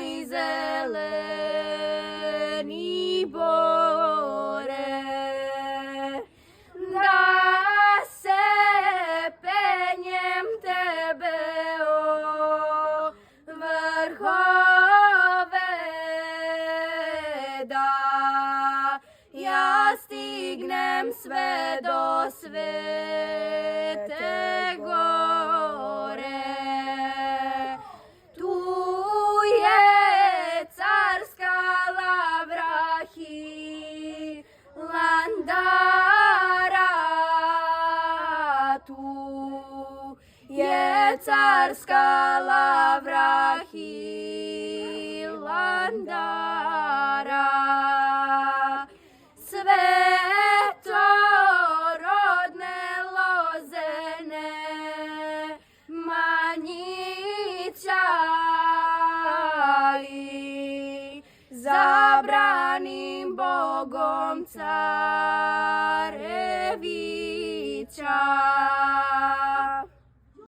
i zeleni bore, da se penjem tebe o vrhove, da ja stignem sve do svete gore. Tu je carska lavra Hilandara, tu je carska lavra Hilandara. Svetorodne lozene Manjića i zabranim Bogom carevića.